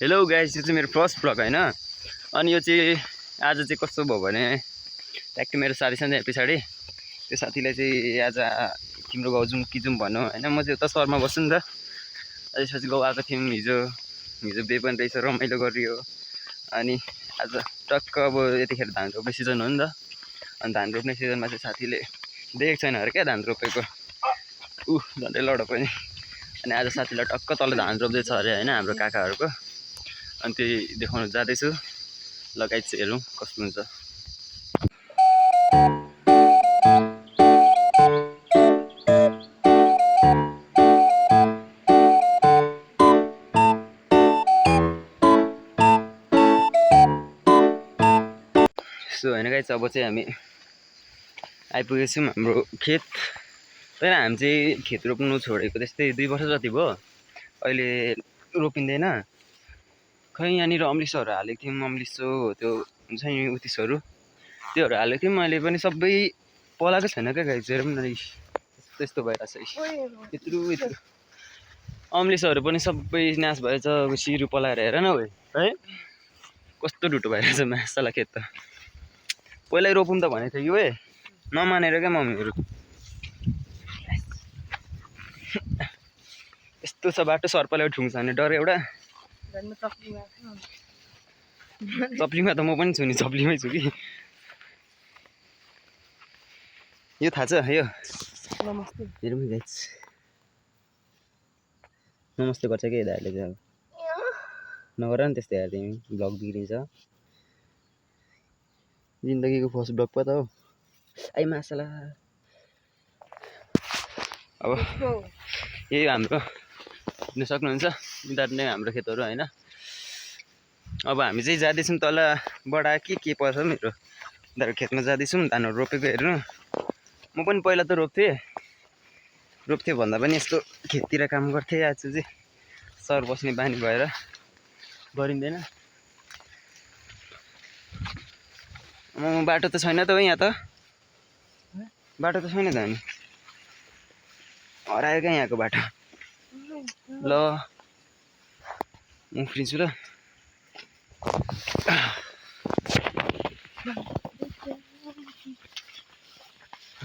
Hello guys, यो चाहिँ मेरो फर्स्ट ब्लग हैन। अनि यो चाहिँ आज चाहिँ कस्तो भयो भने ट्याक्कै मेरो साथी छ नि पछाडि, त्यो साथीलाई चाहिँ आज तिम्रो गाउँ जाउँ कि जाउँ भन्नु हैन। म चाहिँ उता सहरमा बस्छु नि त। त्यसपछि गाउँ आएको थियौँ हिजो बे पनि रहेछ, रमाइलो गरियो। अनि आज टक्क अब यतिखेर धान रोप्ने सिजन हो नि त। अनि धान रोप्ने सिजनमा चाहिँ साथीले देखेको छैन अरे क्या धान रोपेको, झन्डै लड पनि। अनि आज साथीलाई टक्क तल धान रोप्दैछ अरे हैन, हाम्रो काकाहरूको। अनि त्यही देखाउन जाँदैछु। लगायत चाहिँ हेरौँ कस्तो हुन्छ। सो होइन गाइस, अब चाहिँ हामी आइपुगेछौँ हाम्रो खेत। तर हामी चाहिँ खेत रोप्नु छोडेको त्यस्तै 2 वर्ष जति भयो। अहिले रोपिँदैन। खै यहाँनिर अम्लिसोहरू हालेको थियौँ, अम्लिसो त्यो हुन्छ नि उत्तिसहरू, त्योहरू हालेको थियौँ। अहिले पनि सबै पलाएको छैन क्या गाइस, हेरौँ न त्यस्तो भइरहेछ। यत्रो अम्लिसोहरू पनि सबै नाश भएछ। सिरु पलाएर हेर न है, कस्तो ढुटो भइरहेछ मासला खेत त। पहिल्यै रोपौँ त भनेको थियो कि नमानेर क्या मम्मीहरू। यस्तो छ बाटो, सर्पले ठुङ्छ भने डर एउटा। चप्लीमा त म पनि छु नि, चप्लीमै छु कि। यो थाहा छ यो हेरौँ गाइस, नमस्ते गर्छ क्या दाइले चाहिँ। अब नगर नि त्यस्तै यार, तिमी ब्लग बिग्रिन्छ। जिन्दगीको फर्स्ट ब्लग पो त हो। आइ मासला। अब यही हाम्रो हेर्न सक्नुहुन्छ, यिनीहरू नै हाम्रो खेतहरू होइन। अब हामी चाहिँ जाँदैछौँ तल बडा के पर्छ मेरो उनीहरूको खेतमा जाँदैछौँ धानहरू रोपेको हेर्नु। म पनि पहिला त रोप्थेँ भन्दा पनि यस्तो खेततिर काम गर्थेँ। आज चाहिँ सहर बस्ने बानी भएर गरिँदैन। बाटो त छैन त हो, यहाँ त बाटो त छैन त। अनि हरायो क्या यहाँको बाटो। ल म उफ्रिन्छु ल।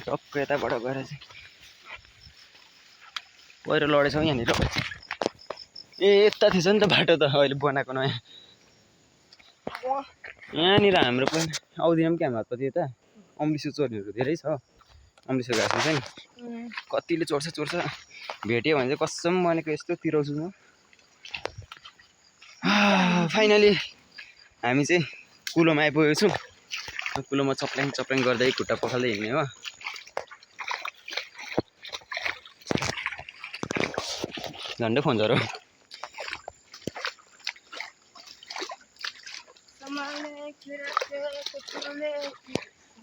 टक्क यताबाट गएर चाहिँ पहिरो लडेछौँ यहाँनिर। यता थिएछ नि त बाटो त, अहिले बनाएको नयाँ। यहाँनिर हाम्रो पनि आउँदैन क्या हाम्रो हातपति। यता अम्लिसो चोर्नेहरू धेरै छ। अम्लिसो घाँस हुन्छ नि, कतिले चोर्छ भेट्यो भने चाहिँ कसम भनेको यस्तो तिराउँछु म। फाइनली हामी चाहिँ कुलोमा आइपुगेको छौँ। कुलोमा चप्ल्याङ गर्दै खुट्टा पखाल्दै हिँड्ने हो। झन्डै फोन झरो।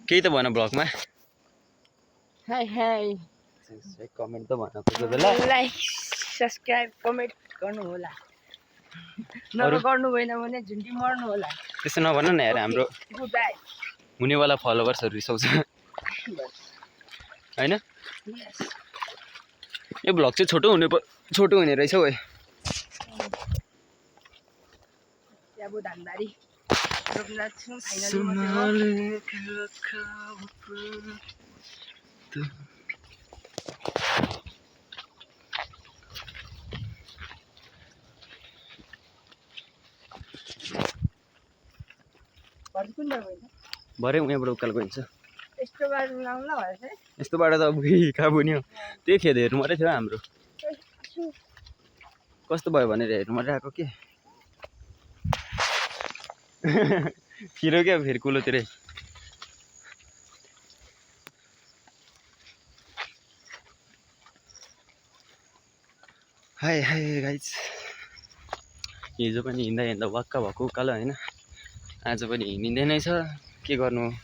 केही त भन ब्लगमा। कमेन्ट त भन कोही बेला। लाइक सब्सक्राइब कमेन्ट गर्नु होला, नगर्नु भएन भने झुन्डी मर्नु होला। त्यस्तो नभन न यार, हाम्रो हुनेवाला फलोवर्सहरू रिसाउँछ होइन। यो ब्लग चाहिँ छोटो हुने रहेछ हौ। अब धानबारी रोप्न छौँ फाइनली। भरे उहाँबाट उकालो गइन्छ। यस्तो बाटो लाउँला भएछ। यस्तो बाटो त अब कहाँ बुन्यो। त्यही खेत हेर्नु मात्रै थियो हाम्रो। कस्तो भयो भनेर हेर्नु मात्रै आएको के। फिरो क्या फेरि कुलोतिरै। हाय गाइस, हिजो पनि हिँड्दा वाक्क भएको उकालो होइन। आज पनि हिँडिँदै नै छ। के गर्नु,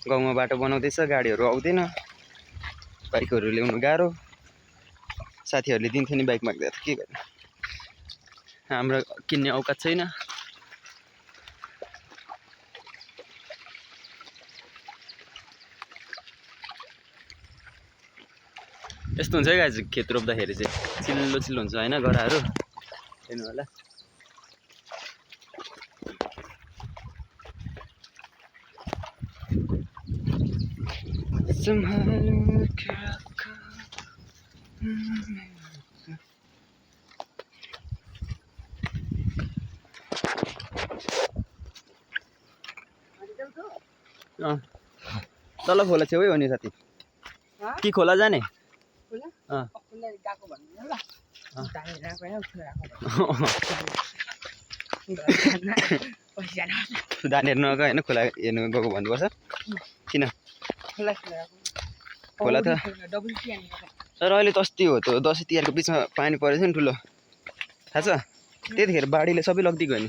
गाउँमा बाटो बनाउँदैछ, गाडीहरू आउँदैन, बाइकहरू ल्याउनु गाह्रो। साथीहरूले दिन्थ्यो नि बाइक माग्दा त के गर्नु, हाम्रो किन्ने औकात छैन। यस्तो हुन्छ है गाइस, खेत रोप्दाखेरि चाहिँ चिल्लो हुन्छ होइन, गराहरू हेर्नु होला। सम्हाल्नु के राख। तल खोला छेउै हो नि साथी कि खोला जाने दानेर नगएको होइन खोला हेर्नु गएको भन्नुपर्छ किन खोला त तर अहिले त अस्ति हो त दसैँ तिहारको बिचमा पानी परेको थियो नि ठुलो थाहा छ त्यतिखेर बाढीले सबै लगिदियो नि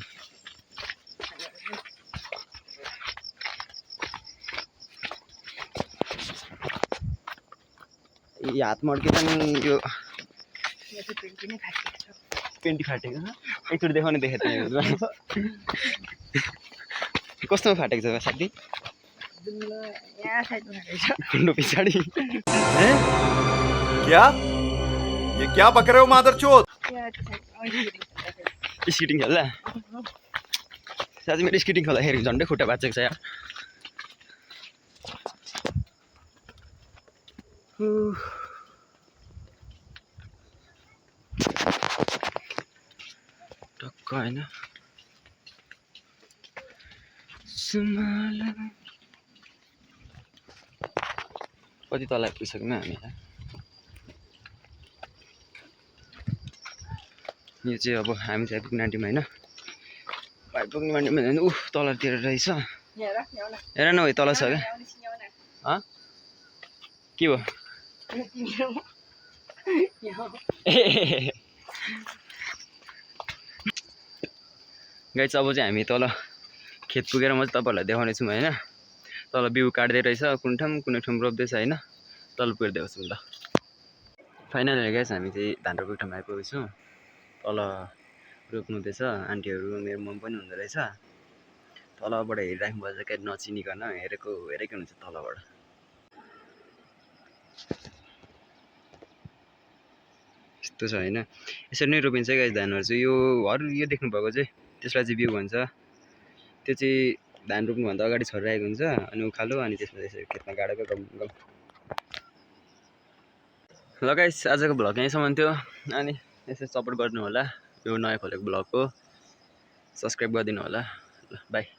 हात मड्केछ नि यो पेन्टी फाटेको छ एकचोटि देखाउने देखेको थिएँ कस्तोमा फाटेको छ साथी कुण्डो पछाडि क्या ये क्या बक रहे हो मादरचोद स्केटिङ खेल्दा साथी मेरो स्केटिङ खेल्दाखेरि झन्डै खुट्टा भाँचेको छ यार टक्क होइन कति तल आइपुगिसक्यौँ हामी यो चाहिँ अब हामी चाहिँ आइपुग्ने आन्टीमा होइन आइपुग्ने आन्टीमा झन् तलतिर रहेछ हेर न तल छ क्या के हो गाइस अब चाहिँ हामी तल खेत पुगेर म चाहिँ तपाईँहरूलाई देखाउने छु होइन तल बिउ काट्दै रहेछ कुन ठाउँ रोप्दैछ होइन तल पुगेर देखाउँछु ल फाइनली गाइस हामी चाहिँ धान रोपेको ठाउँमा आइपुगेको छौँ तल रोप्नुहुँदैछ आन्टीहरू मेरो मम पनि हुँदो रहेछ तलबाट हेरिराख्नुपर्छ क्या नचिनिकन हेरेको हुन्छ तलबाट यस्तो छ होइन यसरी नै रोपिन्छ गाइस धानहरू चाहिँ यो देख्नु भएको चाहिँ त्यसलाई चाहिँ बिउ भन्छ त्यो चाहिँ धान रोप्नुभन्दा अगाडि छरिरहेको हुन्छ अनि उखालो अनि त्यसमा यसरी खेतमा गाडेको गम ल गाइस आजको भ्लग यहीँसम्म थियो अनि यसरी सपोर्ट गर्नु होला यो नयाँ खोलेको भ्लग हो सब्सक्राइब गरिदिनु होला ल बाई